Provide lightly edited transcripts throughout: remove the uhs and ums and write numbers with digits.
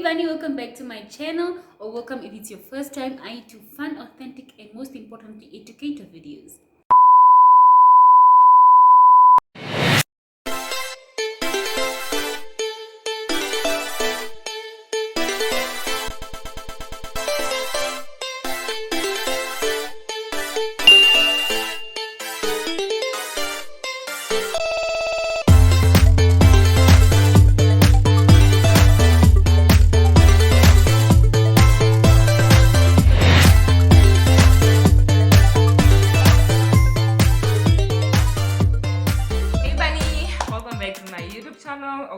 Bunny, welcome back to my channel, or welcome if it's your first time. I do fun, authentic, and most importantly, educative videos.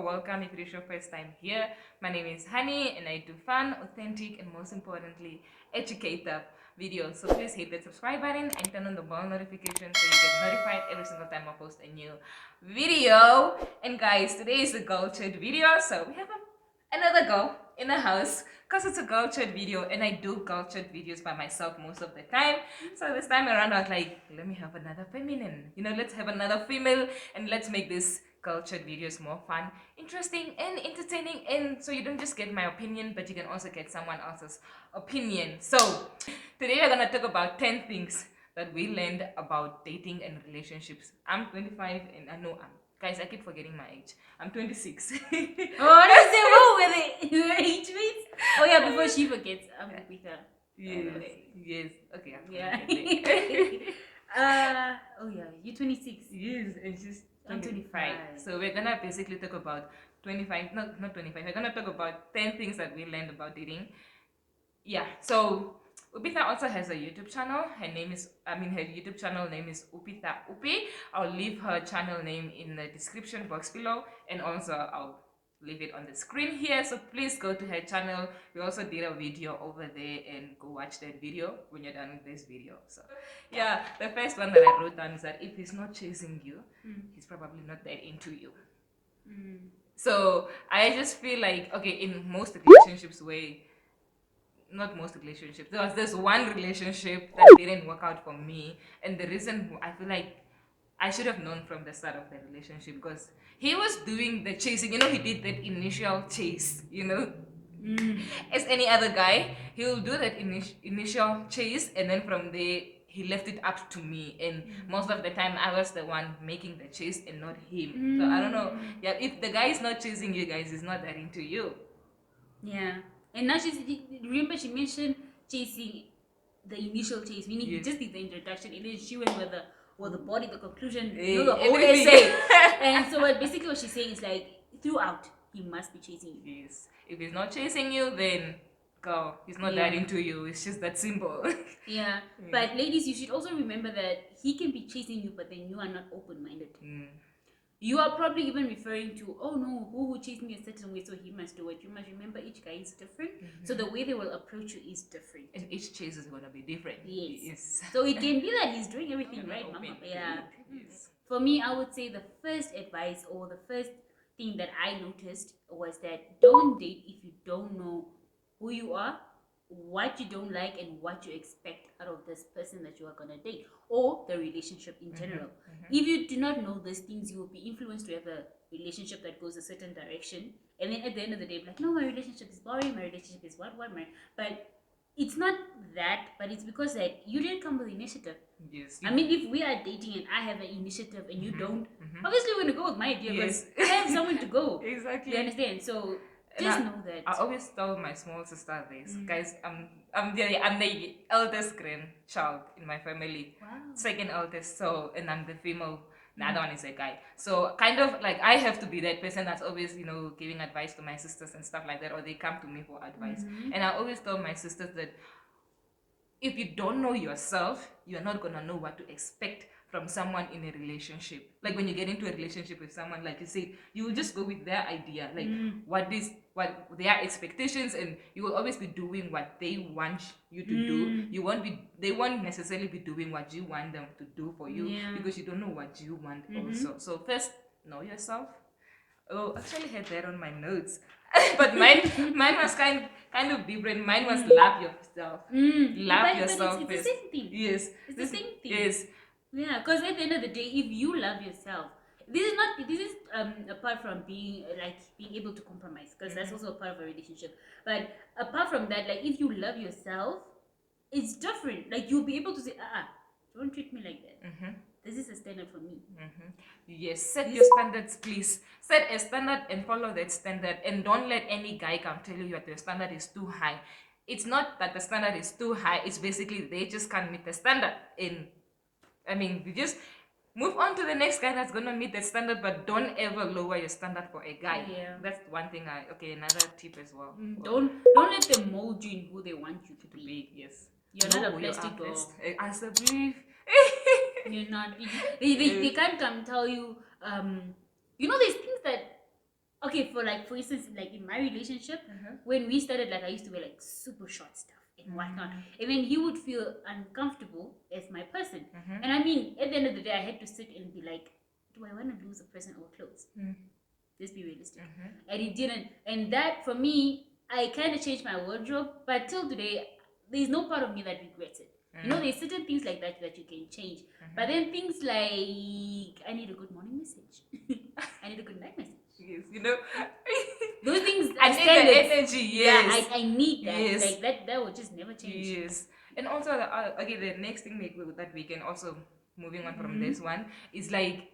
Welcome if it is your first time here. My name is Honey and I do fun, authentic, and most importantly, educative videos. So please hit the subscribe button and turn on the bell notification so you get notified every single time I post a new video. And guys, today is a girl chat video, so we have another girl in the house because it's a girl chat video and I do girl chat videos by myself most of the time. So this time around I was like, let me have another feminine, let's have another female and let's make this girl chat videos more fun, interesting, and entertaining. And so you don't just get my opinion, but you can also get someone else's opinion. So today we're gonna talk about 10 things that we learned about dating and relationships. I'm 25 and I know guys, I keep forgetting my age. I'm 26. Oh, that's the wrong with it. Your age means? Oh yeah, before she forgets, I'm with her. Yes. Okay. Yeah. Oh yeah, you're 26. Yes, and she's I'm 25. So we're gonna basically talk about 25, not 25. We're gonna talk about 10 things that we learned about dating. Yeah. So Upita also has a YouTube channel. Her YouTube channel name is Upita Upi. I'll leave her channel name in the description box below, and also I'll leave it on the screen here. So please go to her channel. We also did a video over there, and go watch that video when you're done with this video. So yeah, the first one that I wrote down is that if he's not chasing you, he's probably not that into you. So I just feel like, okay, in most relationships not most relationships. There was this one relationship that didn't work out for me, and the reason I feel like I should have known from the start of the relationship, because he was doing the chasing. He did that initial chase. As any other guy, he will do that initial chase, and then from there he left it up to me. And most of the time, I was the one making the chase and not him. So I don't know. Yeah, if the guy is not chasing you guys, he's not that into you. Yeah. And now remember she mentioned chasing the initial chase, meaning he just did the introduction and then she went with the body, the conclusion, the whole essay. And so basically what she's saying is like, throughout, he must be chasing you. Yes. If he's not chasing you, then girl, he's not that into you. It's just that simple. Yeah. But ladies, you should also remember that he can be chasing you, but then you are not open-minded. You are probably even referring to, oh no, who chased me a certain way, so he must do it. You must remember each guy is different. So the way they will approach you is different. And each chase is going to be different. Yes. So it can be that he's doing everything right, mama. Yeah. Yes. For me, I would say the first advice or the first thing that I noticed was that don't date if you don't know who you are, what you don't like, and what you expect out of this person that you are going to date, or the relationship in general. If you do not know these things, you will be influenced to have a relationship that goes a certain direction, and then at the end of the day, like, no, my relationship is boring, my relationship is what, but it's not that, but it's because that you didn't come with initiative. Yes. I mean, if we are dating and I have an initiative and you don't, obviously we're going to go with my idea, because I have someone to go. Exactly. You understand? So just know that. I always tell my small sister this, guys. I'm the eldest grandchild in my family. Wow. Second eldest. So, and I'm the female. The other one is a guy. So kind of like I have to be that person that's always giving advice to my sisters and stuff like that, or they come to me for advice. And I always tell my sisters that if you don't know yourself, you're not gonna know what to expect from someone in a relationship. Like when you get into a relationship with someone, like you said, you will just go with their idea, like what their expectations, and you will always be doing what they want you to do. They won't necessarily be doing what you want them to do for you, because you don't know what you want also. So first, know yourself. Oh, I actually had that on my notes. But mine was kind of different. Mine was love yourself. Love yourself. It's the same thing. Yes. It's the same thing. Yes. Yeah, because at the end of the day, if you love yourself, this is apart from being being able to compromise, because that's also a part of a relationship. But apart from that, like if you love yourself, it's different. Like you'll be able to say, don't treat me like that. This is a standard for me. Yes, set your standards, please. Set a standard and follow that standard, and don't let any guy come tell you that your standard is too high. It's not that the standard is too high, it's basically they just can't meet the standard. You just move on to the next guy that's gonna meet that standard, but don't ever lower your standard for a guy. Yeah. That's one thing another tip as well. Don't let them mold you in who they want you to be. Yes. You're not a plastic doll. As a belief. You're not. They can't come tell you. There's things that. Okay, for instance, like in my relationship, when we started, like I used to wear like super short stuff and whatnot, and then he would feel uncomfortable as my person. And I mean, at the end of the day, I had to sit and be like, do I want to lose a person over clothes? Let's be realistic. And he didn't, and that for me, I kind of changed my wardrobe, but till today, there's no part of me that regrets it. There's certain things like that you can change. But then things like, I need a good morning message. I need a good night message. Yes, those things I need the energy. Yes, I need that. Yes. Like that will just never change. Yes. And also the next thing that we can also, moving on from this one, is like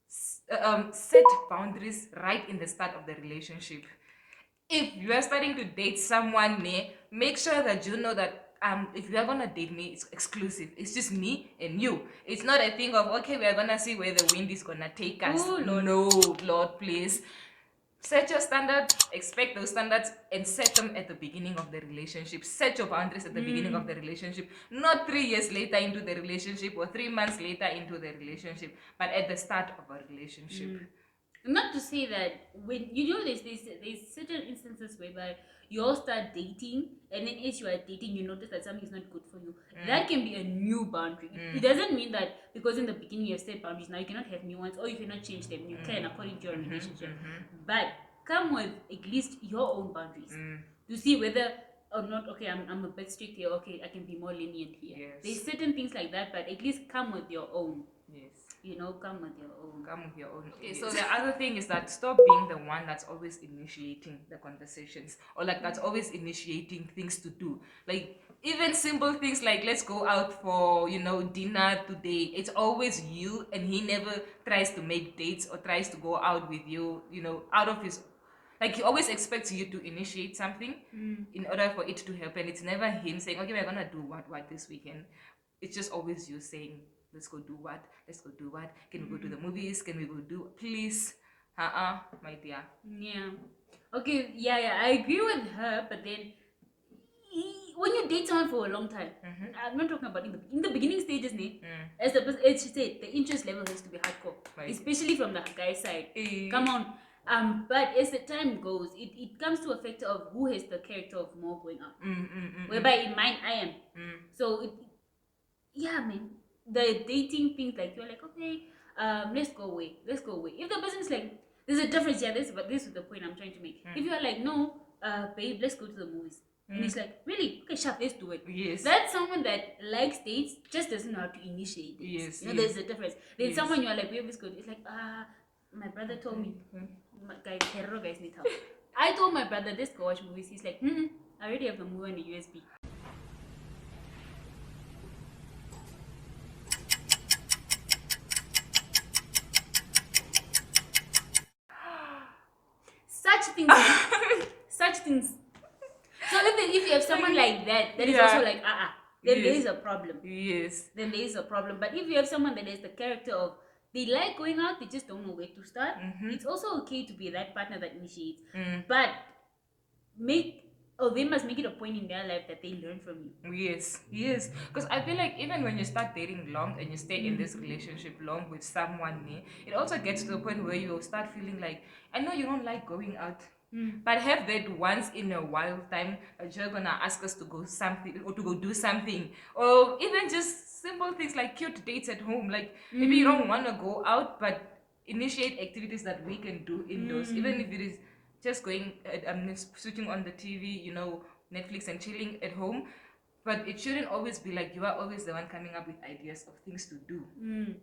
set boundaries right in the start of the relationship. If you are starting to date someone, make sure that you know that if you are gonna date me, it's exclusive. It's just me and you. It's not a thing of, okay, we are gonna see where the wind is gonna take us. Ooh, Lord. No, Lord, please. Set your standards, expect those standards, and set them at the beginning of the relationship. Set your boundaries at the beginning of the relationship. Not 3 years later into the relationship or 3 months later into the relationship, but at the start of a relationship. Not to say that when there's certain instances whereby you all start dating, and then as you are dating, you notice that something is not good for you. That can be a new boundary. It doesn't mean that because in the beginning you have set boundaries, now you cannot have new ones or you cannot change them. You can according to your relationship, but come with at least your own boundaries to see whether or not. Okay, I'm a bit strict here. Okay, I can be more lenient here. Yes. There's certain things like that, but at least come with your own. Yes. Come with your own. Come with your own. Okay, Yes. so the other thing is that stop being the one that's always initiating the conversations, or like that's always initiating things to do. Like even simple things like, let's go out for dinner today. It's always you, and he never tries to make dates or tries to go out with you. Out of his, like, he always expects you to initiate something in order for it to happen. It's never him saying, okay, we're gonna do what this weekend. It's just always you saying, let's go do what? Let's go do what? Can we go to the movies? Can we go do, please? My dear. Yeah. Okay, yeah, I agree with her, but then when you date someone for a long time, I'm not talking about in the beginning stages, as she said, the interest level has to be hardcore, Right. especially from the guy side. Come on. But as the time goes, it comes to a factor of who has the character of more going out. Whereby in mine, I am. So, man, the dating thing, like, you're like, okay, let's go away. If the person is like, there's a difference, but this is the point I'm trying to make. If you're like, no, babe, let's go to the movies. And he's like, really? Okay, sharp, let's do it. Yes. That's someone that likes dates, just doesn't know how to initiate it. Yes. There's a difference. Then Yes. someone you're like, babe, let's go. It's like, my brother told me. Guys need help. I told my brother, let's go watch movies. He's like, I already have the movie on the USB. Such things. So if you have someone like that is also like, then there is a problem. Yes. Then there is a problem. But if you have someone that has the character of, they like going out, they just don't know where to start, it's also okay to be that partner that initiates. But they must make it a point in their life that they learn from you. Yes. Because I feel like even when you start dating long and you stay in this relationship long with someone, it also gets to a point where you start feeling like, I know you don't like going out, but have that once in a while time that you're gonna ask us to go something or to go do something, or even just simple things like cute dates at home. Like maybe you don't want to go out, but initiate activities that we can do indoors, even if it is just going, switching on the TV, Netflix and chilling at home. But it shouldn't always be like you are always the one coming up with ideas of things to do.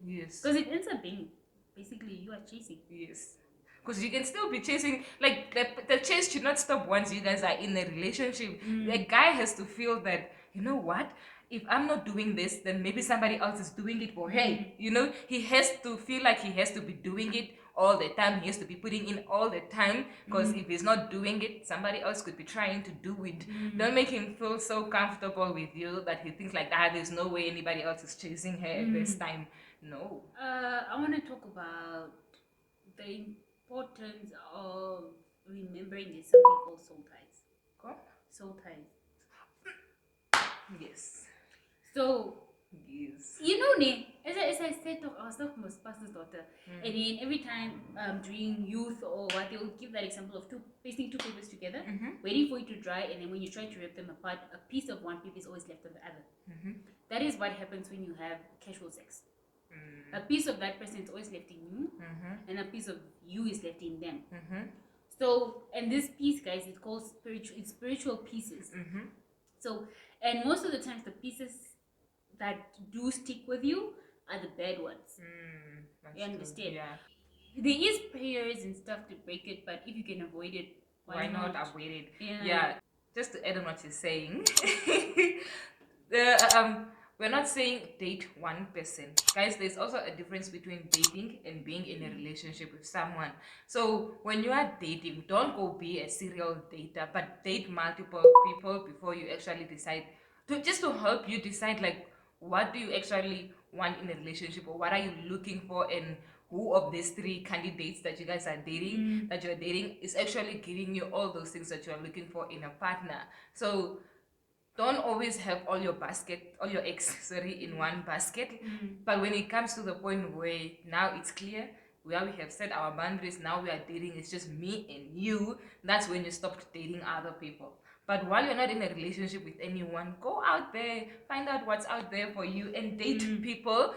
Yes. Because it ends up being basically you are chasing. Yes. Because you can still be chasing, like, the chase should not stop once you guys are in a relationship. The guy has to feel that, you know what? If I'm not doing this, then maybe somebody else is doing it for her. You know, he has to feel like he has to be doing it all the time. He has to be putting in all the time. Because if he's not doing it, somebody else could be trying to do it. Don't make him feel so comfortable with you that he thinks like, there's no way anybody else is chasing her at this time. No. I want to talk about the importance of remembering there's something called soul ties. Go. Soul ties. Yes. So, Yes. you know, as I said, I was talking about pastor's daughter, and then every time during youth or what, they will give that example of pasting two papers together, waiting for it to dry, and then when you try to rip them apart, a piece of one paper is always left on the other. That is what happens when you have casual sex. A piece of that person is always left in you, and a piece of you is left in them. So, and this piece, guys, it's called spiritual pieces. So, and most of the times, the pieces that do stick with you are the bad ones. You understand? Yeah. There is prayers and stuff to break it, but if you can avoid it, Why not avoid it? Yeah. Just to add on what you're saying, we're not saying date one person, guys. There's also a difference between dating and being in a relationship with someone. So when you are dating, don't go be a serial dater, but date multiple people before you actually decide to help you decide, like, what do you actually want in a relationship, or what are you looking for, and who of these three candidates that you guys are dating, that you're dating, is actually giving you all those things that you're looking for in a partner. So don't always have all your eggs in one basket. But when it comes to the point where now it's clear, where we have set our boundaries, now we are dating, it's just me and you, that's when you stop dating other people. But while you're not in a relationship with anyone, go out there, find out what's out there for you, and date people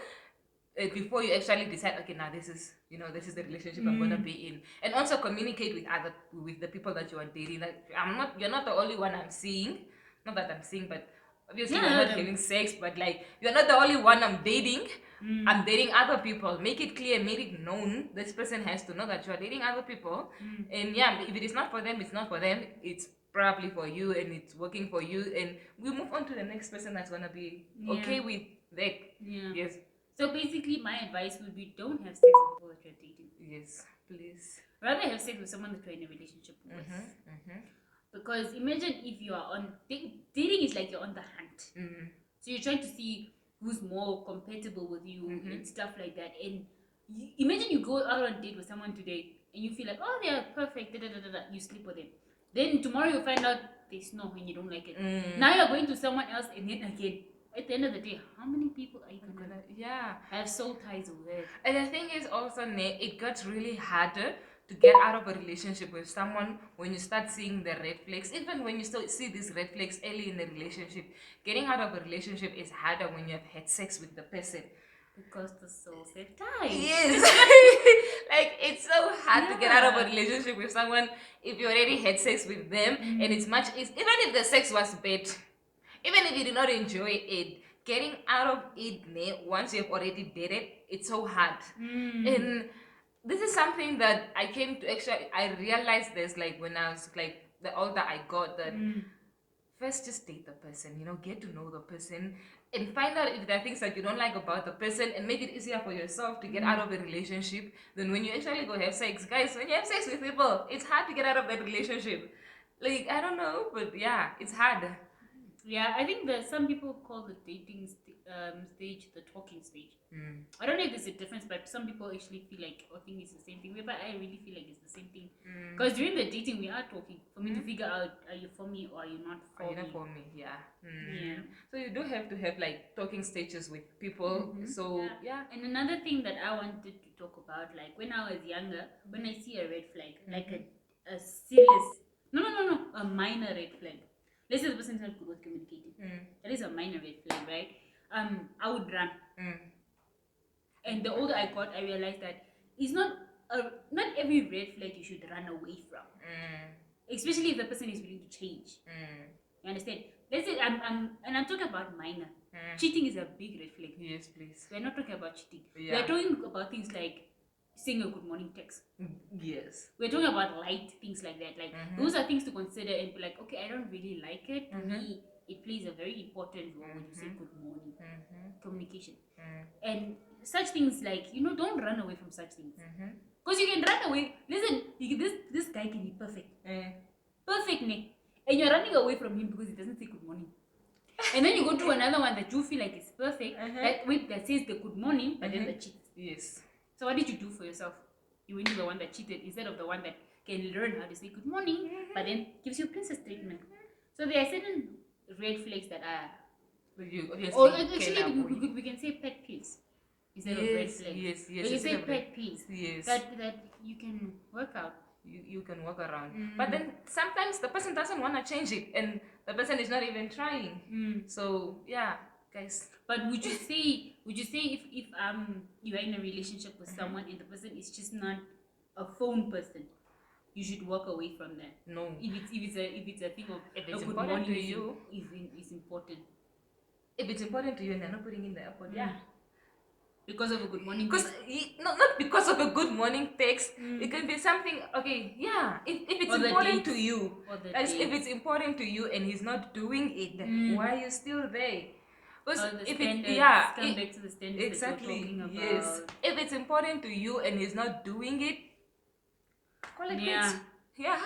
before you actually decide, okay, now this is the relationship I'm gonna be in. And also communicate with the people that you are dating. Like, you're not the only one I'm seeing. Not that I'm seeing, but obviously we're not having sex, but like, you're not the only one I'm dating. I'm dating other people. Make it clear, make it known. This person has to know that you're dating other people. And yeah, if it is not for them, it's not for them. It's probably for you, and it's working for you. And we move on to the next person that's gonna be okay with that. Yes. So basically, my advice would be, don't have sex with people that you're dating. Yes, please. Rather have sex with someone that you're in a relationship with. Because imagine if you are on dating is like you're on the hunt. So you're trying to see who's more compatible with you and stuff like that. And imagine you go out on a date with someone today and you feel like, oh, they're perfect, you sleep with them. Then tomorrow you find out they snore and you don't like it. Now you're going to someone else, and then again. At the end of the day, how many people are you gonna have soul ties with? And the thing is also, it got really harder to get out of a relationship with someone when you start seeing the red flags. Even when you still see these red flags early in the relationship, getting out of a relationship is harder when you have had sex with the person. Because the souls have ties. Yes. Like, it's so hard to get out of a relationship with someone if you already had sex with them, and even if the sex was bad, even if you did not enjoy it, getting out of it once you've already did it, it's so hard. And this is something that I realized this, like, when I was like, the older I got, that first just date the person, get to know the person, and find out if there are things that you don't like about the person, and make it easier for yourself to get out of a relationship. Then when you actually go have sex, guys, when you have sex with people, it's hard to get out of that relationship. Like, I don't know, but yeah, it's hard. Yeah, I think that some people call the dating stage the talking stage. I don't know if there's a difference, but some people actually feel like, I think it's the same thing. But I really feel like it's the same thing. Because during the dating, we are talking for me to figure out, are you for me or are you not for me? Are you not for me? Yeah. So you do have to have, like, talking stages with people. So yeah. And another thing that I wanted to talk about, like, when I was younger, when I see a red flag, like a serious, a minor red flag. Let's say the person is not good with communicating. That is a minor red flag, right? I would run. And the older I got, I realized that it's not every red flag you should run away from. Especially if the person is willing to change. You understand? Let's say I'm talking about minor. Cheating is a big red flag. Yes, please. We're not talking about cheating. Yeah. We're talking about things like saying a good morning text. Yes. We're talking about light things like that. Like those are things to consider and be like, okay, I don't really like it. To me, it plays a very important role when you say good morning. Communication. And such things like, don't run away from such things. Because you can run away. Listen, this guy can be perfect. Perfect, Nick. And you're running away from him because he doesn't say good morning. And then you go to another one that you feel like is perfect, that says the good morning, but then the cheats. Yes. So what did you do for yourself? You went to the one that cheated instead of the one that can learn how to say good morning, but then gives you princess treatment. So there are certain red flags that are... Or actually, we can say pet peeves instead of red flags. Yes. We can say pet peeves. Yes. That you can work out. You can work around. But then sometimes the person doesn't want to change it and the person is not even trying. So yeah, guys. But would you say if you are in a relationship with someone and the person is just not a phone person, you should walk away from that? No. If it's a thing of if it's a good important morning to you, is important. If it's important to you and they're not putting in the effort, yeah. Because of a good morning text. Not because of a good morning text. It can be something, okay, yeah. If it's important to you, guys, if it's important to you and he's not doing it, why are you still there? Because if it's, come back to the standards exactly, that you're talking about. yes. If it's important to you and he's not doing it, call it quits. Yeah.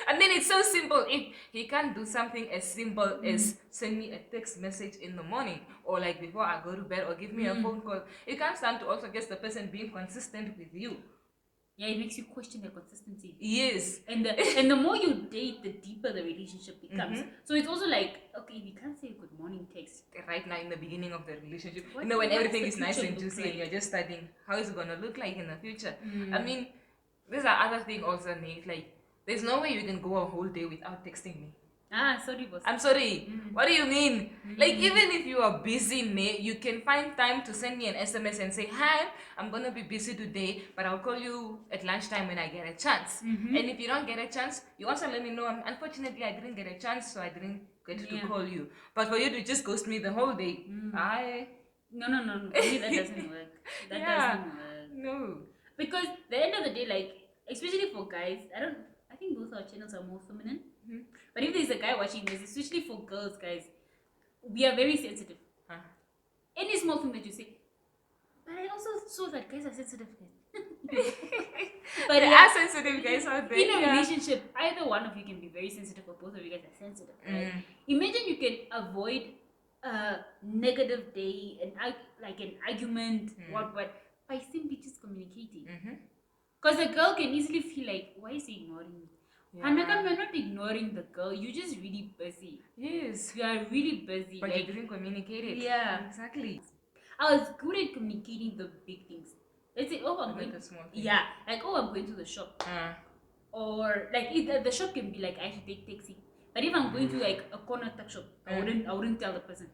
And then it's so simple. If he can't do something as simple as send me a text message in the morning, or like before I go to bed, or give me a phone call, it comes down to also just the person being consistent with you. Yeah, it makes you question the consistency. Yes. And the more you date, the deeper the relationship becomes. So it's also like, okay, if you can't say a good morning text right now in the beginning of the relationship, when everything is nice and juicy and you're just studying, how is it gonna look like in the future? I mean, these are other things also, Nate. Like, there's no way you can go a whole day without texting me. Sorry, boss. I'm sorry. What do you mean? Like, even if you are busy, Nate, you can find time to send me an SMS and say, hi, I'm gonna be busy today, but I'll call you at lunchtime when I get a chance. And if you don't get a chance, you also let me know, unfortunately, I didn't get a chance, so I didn't get to call you. But for you to just ghost me the whole day, No. For me, that doesn't work. That doesn't work. No. Because the end of the day, like, especially for guys, I think both our channels are more feminine. But if there's a guy watching this, especially for girls, guys, we are very sensitive. Any small thing that you say. But I also saw that guys are sensitive. But there are sensitive guys out there. In a relationship, either one of you can be very sensitive, or both of you guys are sensitive. Right? Imagine you can avoid a negative day and like an argument, what, by simply just communicating. Because a girl can easily feel like, why is he ignoring me? Hanaka, you're not ignoring the girl, you're just really busy. Yes. You are really busy. But you didn't communicate it. Yeah. Exactly. I was good at communicating the big things. Let's say, I'm going the small things. Yeah. Like, I'm going to the shop. Or like the shop can be like, I should take taxi. But if I'm going to like a corner tuck shop, I wouldn't tell the person.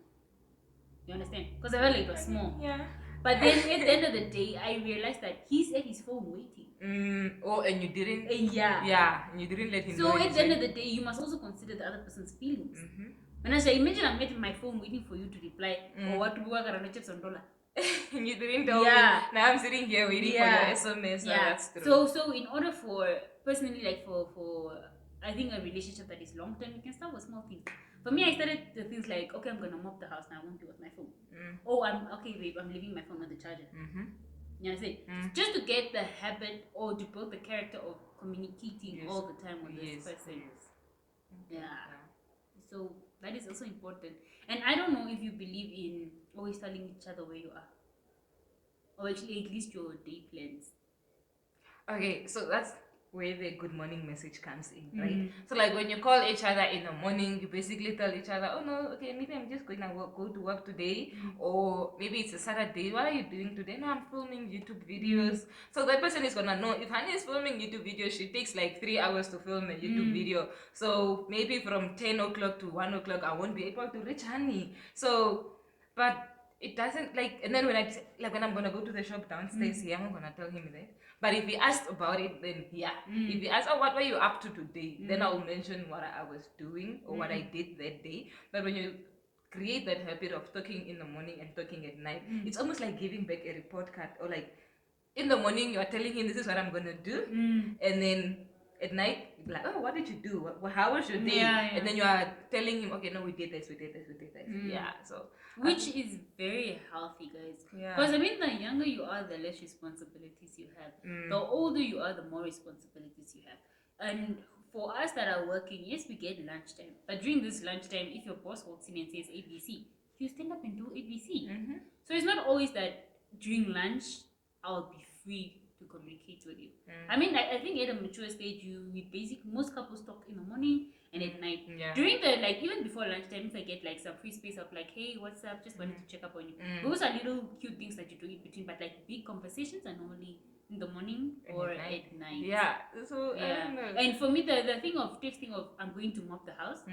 You understand? Because I felt like it was small. Yeah. But then at the end of the day, I realized that he's at his phone waiting. And you didn't. And you didn't let him know. So at the end of the day, you must also consider the other person's feelings. When I say, imagine I'm at my phone waiting for you to reply, or what to work around the chips on dollar. And you didn't tell me. Now I'm sitting here waiting for your SMS. That's true. So in order for personally, like for I think a relationship that is long term, you can start with small things. For me, I started the things like, okay, I'm gonna mop the house now. I won't be with my phone. Oh, I'm leaving my phone on the charger. You understand? Just to get the habit or to build the character of communicating all the time with this person. So that is also important. And I don't know if you believe in always telling each other where you are, or actually at least your day plans. Okay, so that's where the good morning message comes in, right? So like when you call each other in the morning, you basically tell each other, oh no, okay, maybe I'm just going to go to work today, or maybe it's a Saturday. What are you doing today? No, I'm filming YouTube videos. So that person is gonna know if Honey is filming YouTube videos, she takes like 3 hours to film a YouTube video. So maybe from 10 o'clock to 1 o'clock, I won't be able to reach Honey. So, but it doesn't like, and then when I'm gonna go to the shop downstairs here, I'm gonna tell him that. But if he asked about it, then if he asked, oh, what were you up to today, then I'll mention what I was doing or what I did that day. But when you create that habit of talking in the morning and talking at night, it's almost like giving back a report card, or like in the morning you are telling him this is what I'm gonna do, and then at night you're like, oh, what did you do? How was your day? Yeah, yeah. And then you are telling him, okay, no, we did this. Yeah, so which is very healthy, guys. yeah. Because I mean, the younger you are, the less responsibilities you have. The older you are, the more responsibilities you have. And for us that are working, yes, we get lunchtime. But during this lunchtime, if your boss walks in and says ABC, you stand up and do ABC. So it's not always that during lunch I'll be free to communicate with you. I mean, I think at a mature stage, most couples talk in the morning and at night. Yeah. During the even before lunchtime, if I get like some free space of like, hey, what's up? Just wanted to check up on you. Those are little cute things that you do in between, but like big conversations are normally in the morning or at night. Yeah. So Yeah. I don't know. And for me, the thing of texting of I'm going to mop the house,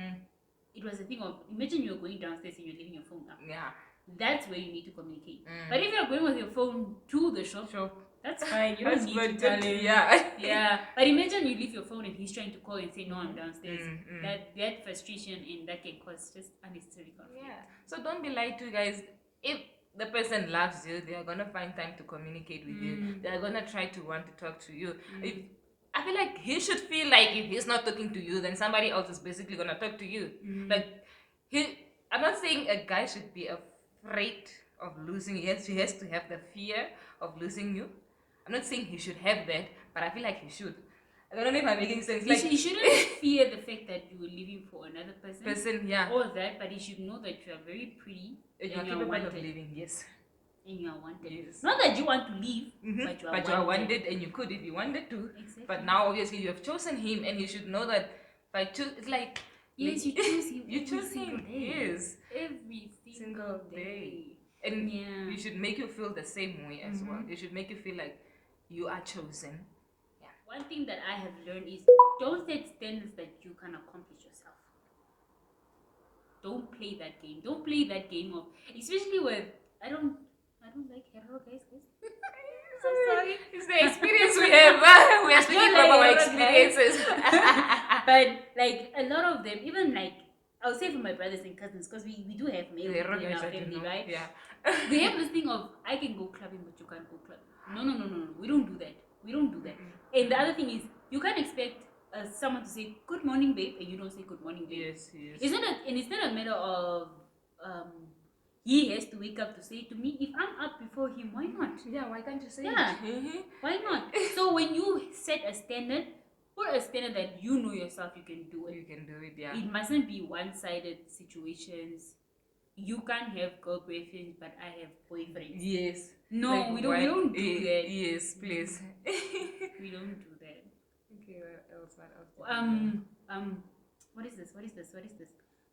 it was a thing of imagine you're going downstairs and you're leaving your phone up. Yeah. That's where you need to communicate. But if you're going with your phone to the shop, that's fine. You don't need to tell him. Yeah. Yeah. But imagine you leave your phone and he's trying to call and say, no, I'm downstairs. That frustration and that can cause just unnecessary conflict. Yeah. So don't be lied to, guys. If the person loves you, they are gonna find time to communicate with you. They are gonna try to want to talk to you. If I feel like he should feel like if he's not talking to you, then somebody else is basically gonna talk to you. Like I'm not saying a guy should be afraid of losing you. Yes, he has to have the fear of losing you. I'm not saying he should have that, but I feel like he should. I don't know if I'm making sense. Like he shouldn't fear the fact that you will leave him for another person. Yeah. Or that, but he should know that you are very pretty and you're capable of living. Yes. And you are wanted. Yes. Not that you want to leave, but you are wanted, and you could if you wanted to. Exactly. But now obviously you have chosen him, and he should know that by it's like yes, you choose him. You choose him. Day. Yes. Every single day. And you should make you feel the same way as well. It should make you feel like you are chosen. Yeah. One thing that I have learned is don't set standards that you can accomplish yourself. Don't play that game. Don't play that game of, especially with I don't like hetero guys. I'm sorry. It's the experience we have. We are speaking from our experiences. But like a lot of them, even like I'll say for my brothers and cousins, because we do have male people in our family, right? Yeah. We have this thing of I can go clubbing, but you can't go clubbing. No. We don't do that. And the other thing is you can't expect someone to say good morning, babe, and you don't say good morning, babe. Yes. It's not a matter of he has to wake up to say to me. If I'm up before him, why not? Yeah, why can't you say it? Why not? So when you set a standard, put a standard that you know yourself you can do it. You can do it, yeah. It mustn't be one-sided situations. You can't have girlfriends, but I have boyfriends. Yes. No, like, we don't do that. Yes, please. We don't do that. Okay, what else? What is this?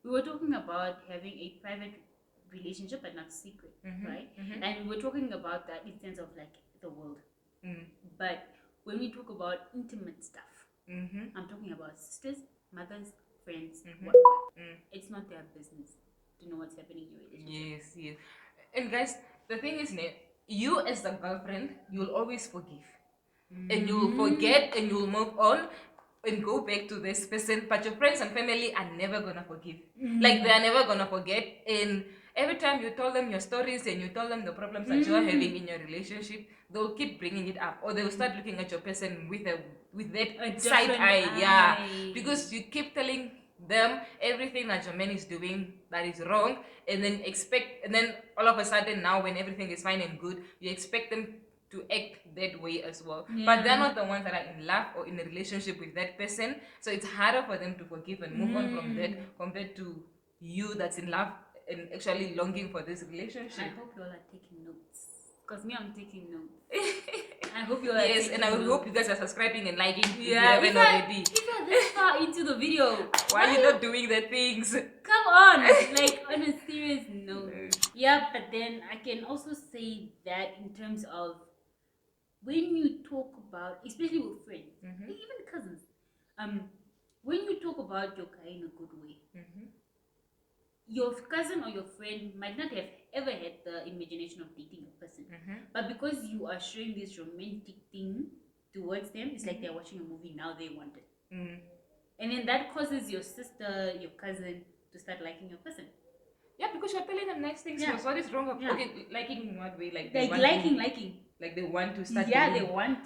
We were talking about having a private relationship but not secret, right? And we were talking about that in terms of like the world. But when we talk about intimate stuff, I'm talking about sisters, mothers, friends, it's not their business to know what's happening in your relationship. Yes. And guys, the thing is, you as the girlfriend, you'll always forgive. And you'll forget and you'll move on and go back to this person. But your friends and family are never gonna forgive. Like they are never gonna forget. And every time you tell them your stories and you tell them the problems that you are having in your relationship, they'll keep bringing it up, or they'll start looking at your person with that side eye. Yeah, because you keep telling them everything that your man is doing that is wrong, and then all of a sudden now when everything is fine and good, you expect them to act that way as well. But they're not the ones that are in love or in a relationship with that person, so it's harder for them to forgive and move on from that compared to you that's in love and actually longing for this relationship. I hope you all are taking notes, because me, I'm taking notes. I hope you all are taking and I notes. hope you guys are subscribing and liking if you if haven't already. If you're this far into the video, why are you not doing the things? Come on, like on a serious note. Yeah, but then I can also say that in terms of when you talk about, especially with friends, even cousins, when you talk about your guy in a good way, your cousin or your friend might not have ever had the imagination of dating a person, but because you are showing this romantic thing towards them, it's like they're watching a movie, now they want it. And then that causes your sister, your cousin to start liking your person. Yeah, because you're telling them nice things. Yeah. What is wrong? Yeah. Okay, liking in what way? Like they Like want liking. like they want to start. Yeah, dating. they want.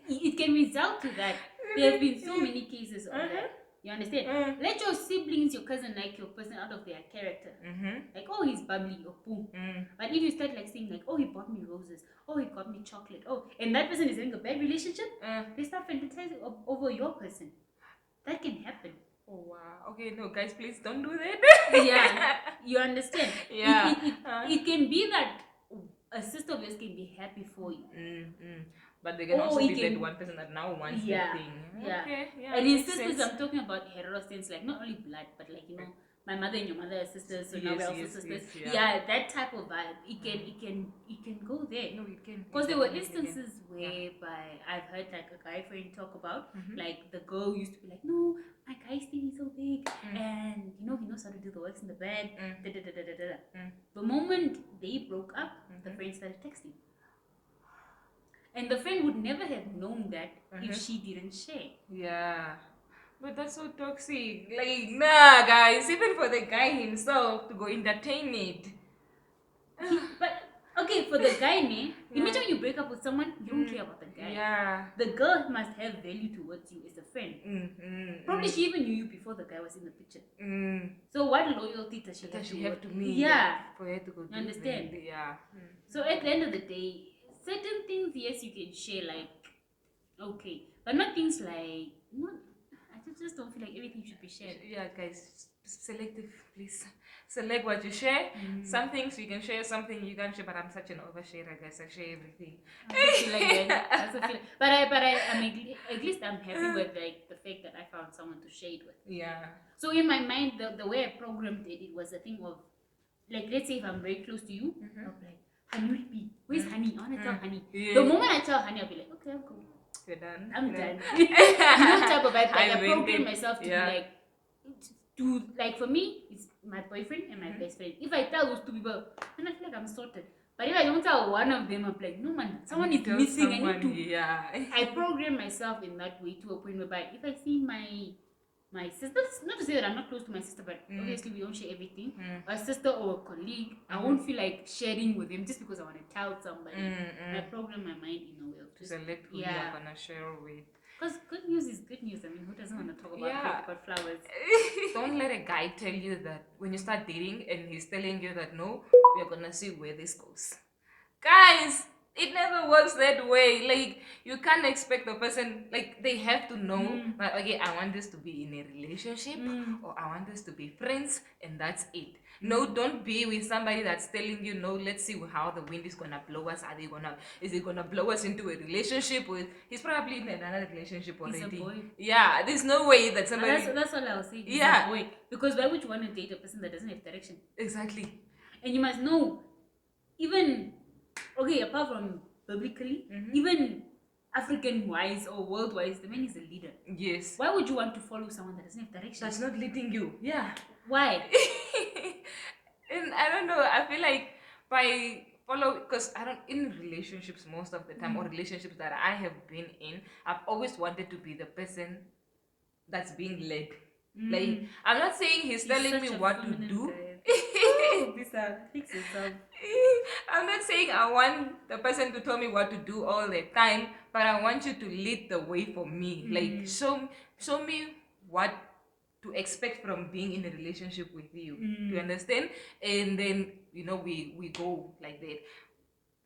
It can result to that. There have been so many cases of that. You understand? Let your siblings, your cousin like your person out of their character. Like, oh, he's bubbly or boom. But if you start like saying like, oh, he bought me roses, oh, he got me chocolate, oh, and that person is having a bad relationship, they start fantasizing over your person. That can happen. Oh wow. Okay, no, guys, please don't do that. Yeah, you understand? Yeah. It can be that a sister of yours can be happy for you. But they can Oh, also it be can- that one person that now wants Yeah, the thing. yeah. Okay, yeah. And in makes sisters, sense. I'm talking about hetero sense, like not only blood, but like my mother and your mother are sisters, so now Yes, we're also yes, sisters. yes, Yeah, that type of vibe. It can go there. No, it can. Because It there were definitely can. instances whereby I've heard like a guy friend talk about, like the girl used to be like, no, my guy's thing is so big, and he knows how to do the works in the bed. The moment they broke up, the friend started texting. And the friend would never have known that if she didn't share. Yeah. But that's so toxic. Like, nah, guys. Even for the guy himself to go entertain it. But okay, for the guy, imagine when you break up with someone, you don't care about the guy. Yeah. The girl must have value towards you as a friend. Probably she even knew you before the guy was in the picture. So what loyalty does she have to me? Yeah. For her to go do Understand? that. Yeah. So at the end of the day, certain things, yes, you can share, like, okay, but not things like, I just don't feel like everything should be shared. Yeah, guys, selective, please. Select what you share. Some things you can share, something you can't share. But I'm such an oversharer, guys. I share everything. But at least I'm happy with like the fact that I found someone to share it with. Yeah. So in my mind, the way I programmed it was a thing of, like, let's say if I'm very close to you, I'll be like, Honey, where's Honey? I want to tell Honey. Yeah. The moment I tell Honey, I'll be like, okay, I'm cool. You're done. I'm done. You know, type of vibe. Like, I program maintain- myself to be like, for me, it's my boyfriend and my best friend. If I tell those two people, then I feel like I'm sorted. But if I don't tell one of them, I'm like, no man, someone is missing. I need to. Yeah. I program myself in that way to a point whereby if I see my sister, not to say that I'm not close to my sister, but obviously we don't share everything. A sister or a colleague, I won't feel like sharing with them just because I want to tell somebody. I program my mind in a way of To select who you are gonna share with. Because good news is good news. I mean, who doesn't want to talk about flowers? Don't let a guy tell you that when you start dating and he's telling you that no, we're gonna see where this goes. Guys, it never works that way. Like, you can't expect the person, like, they have to know that, okay, I want this to be in a relationship or I want this to be friends, and that's it. No, don't be with somebody that's telling you, no, let's see how the wind is gonna blow us. Is it gonna blow us into a relationship with? He's probably in another relationship already. He's a boy. Yeah, there's no way that somebody. That's all I was saying. He's Yeah. a boy. Because why would you want to date a person that doesn't have direction? Exactly. And you must know, even, okay, apart from biblically, even African wise or world wise, the man is a leader. Yes. Why would you want to follow someone that doesn't have direction? That's not leading you. Yeah. Why? And I don't know, I feel like by because I don't, in relationships most of the time, or relationships that I have been in, I've always wanted to be the person that's being led. Like, I'm not saying he's telling me what to do. Fix yourself. I'm not saying I want the person to tell me what to do all the time, but I want you to lead the way for me. Like, show me what to expect from being in a relationship with you. Do you understand? And then, we go like that.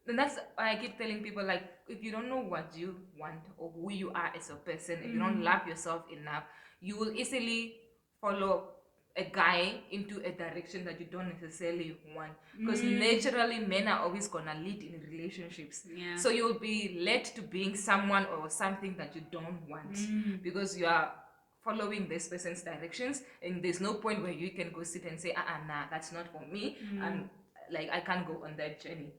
And that's why I keep telling people, like, if you don't know what you want or who you are as a person, if you don't love yourself enough, you will easily follow a guy into a direction that you don't necessarily want. Because naturally, men are always gonna lead in relationships. Yeah. So you'll be led to being someone or something that you don't want, because you are following this person's directions, and there's no point where you can go sit and say, nah, that's not for me, and like, I can't go on that journey.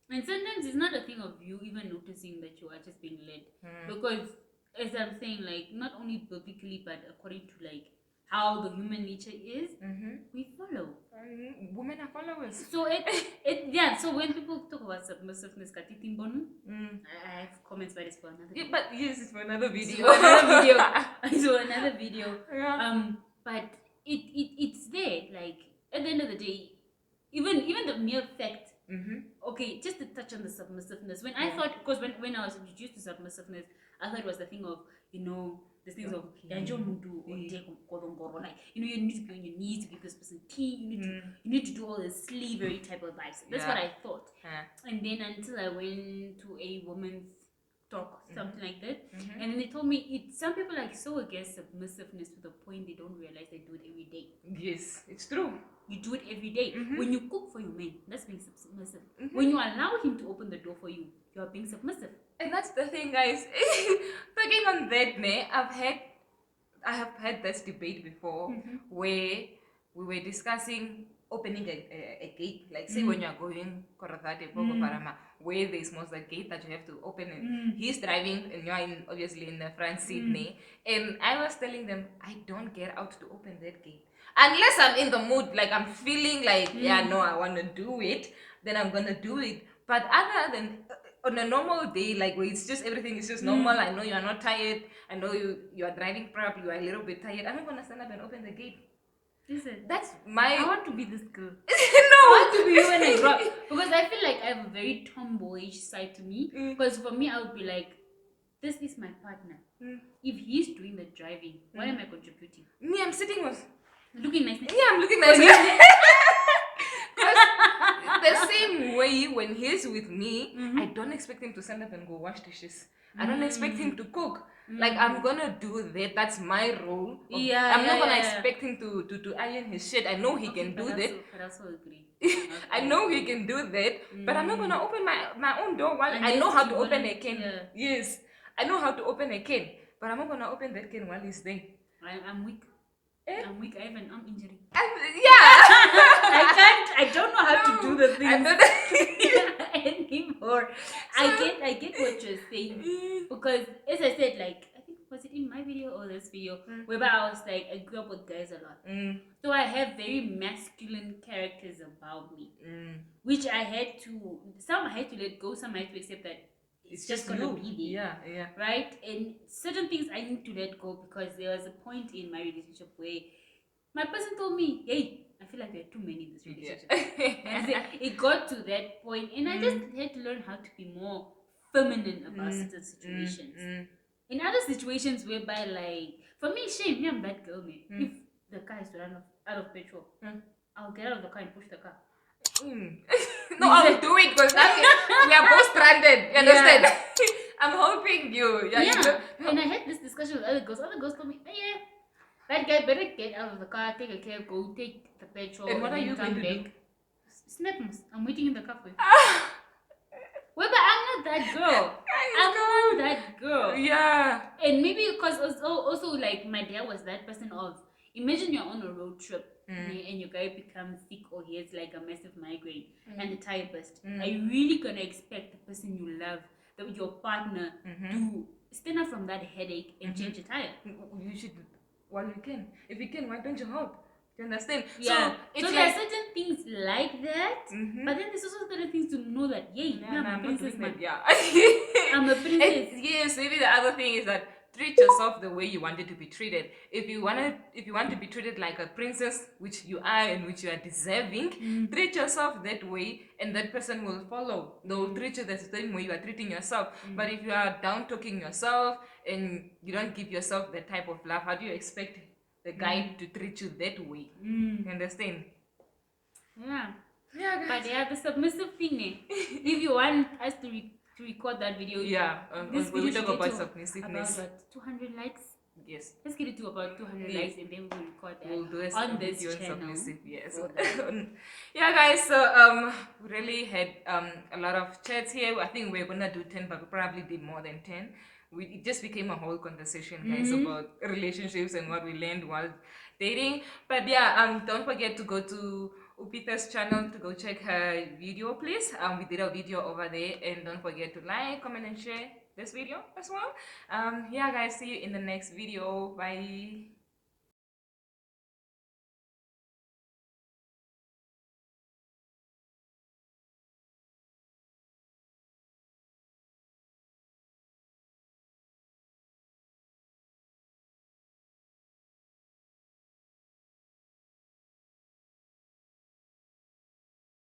And sometimes it's not a thing of you even noticing that you are just being led. Because, as I'm saying, like, not only biblically, but according to, like, how the human nature is, we follow. Women are followers. So, so when people talk about submissiveness, I have comments, but it's for another video. But yes, it's for another video. It's for another video. Yeah. But it's there. Like, at the end of the day, even the mere fact. Mm-hmm. Okay, just to touch on the submissiveness. When I thought, because when I was introduced to submissiveness, I thought it was the thing of, the things of "Yanjo mundu or take kodongoro," like, you need to be on your knees to give this person tea. You need to do all this slavery type of vibes. That's what I thought. And then until I went to a woman's talk, something like that, and then they told me some people are so against submissiveness to the point they don't realize they do it every day. Yes, it's true. You do it every day. When you cook for your man, that's being submissive. When you allow him to open the door for you, you are being submissive. And that's the thing, guys. Talking on that, I have had this debate before where we were discussing opening a gate. Like, say when you're going Koratate, Bogo Parama, where there's most a gate that you have to open it. He's driving and you're obviously in the front seat. And I was telling them, I don't get out to open that gate. Unless I'm in the mood, like I'm feeling like, I want to do it, then I'm going to do it. But other than on a normal day, like where it's just everything is just normal, I know you are not tired, I know you are driving properly, you are a little bit tired, I'm not going to stand up and open the gate. Listen, that's my... I want to be this girl. No! I want to be you when I grow up. Because I feel like I have a very tomboyish side to me. Because for me, I would be like, this is my partner. If he's doing the driving, what am I contributing? Me, I'm sitting with... Looking nice. Yeah, I'm looking nice. The same way when he's with me, I don't expect him to stand up and go wash dishes. I don't expect him to cook. Like, I'm gonna do that. That's my role. I'm not gonna expect him to iron his shit. I know he can do that. But I also agree. I know he can do that. But I'm not gonna open my own door while I know how to open a can. Yes, I know how to open a can. But I'm not gonna open that can while he's there. I'm weak. I'm weak. I have an arm injury. I don't know how to do the things anymore. I get what you're saying, because as I said, like, I think, was it in my video or this video, whereby I was like, I grew up with guys a lot, so I have very masculine characters about me, which I had to let go, some I had to accept that it's just gonna be there. Right? And certain things I need to let go, because there was a point in my relationship where my person told me, hey, I feel like there are too many in this relationship. It got to that point, and I just had to learn how to be more feminine about certain situations. In other situations whereby, like, for me, shame, I'm that girl, man. If the car is to run out of petrol, I'll get out of the car and push the car. No, I'll do it, because we are both stranded. You understand? I'm helping you. And I had this discussion with other girls. Other girls told me, that guy better get out of the car, take a cab, go take the petrol, and what are you come going to back. do? Snap, I'm waiting in the car for you. Well, but I'm not that girl. I'm not that girl. Yeah. And maybe because also like my dad was that person of, imagine you're on a road trip and your guy becomes sick, or he has like a massive migraine and the tire burst. Are you really gonna expect the person you love, your partner, to stand up from that headache and change a tire? You should, while you can. If you can, why don't you help? You understand? Yeah. So there are certain things like that, but then there's also certain things to know that, I'm a princess, man. I'm a princess. Yes, maybe the other thing is that treat yourself the way you wanted to be treated. If you want to be treated like a princess, which you are and which you are deserving, treat yourself that way, and that person will follow. They'll treat you the same way you are treating yourself. But if you are down talking yourself and you don't give yourself that type of love, how do you expect the guy to treat you that way? You understand? Yeah. Yeah, guys. But the submissive thing, if you want us to record that video, this video we talk about submissiveness. About 200 likes. Yes. Let's get it to about 200 likes, and then we'll record that. We'll do on this channel. Submissive, yes. Yeah, guys. So we really had a lot of chats here. I think we're gonna do 10, but we probably did more than 10. It just became a whole conversation, guys, about relationships and what we learned while dating. But don't forget to go to Upita's channel to go check her video, please. We did a video over there, and don't forget to like, comment, and share this video as well. Yeah, guys, see you in the next video. Bye.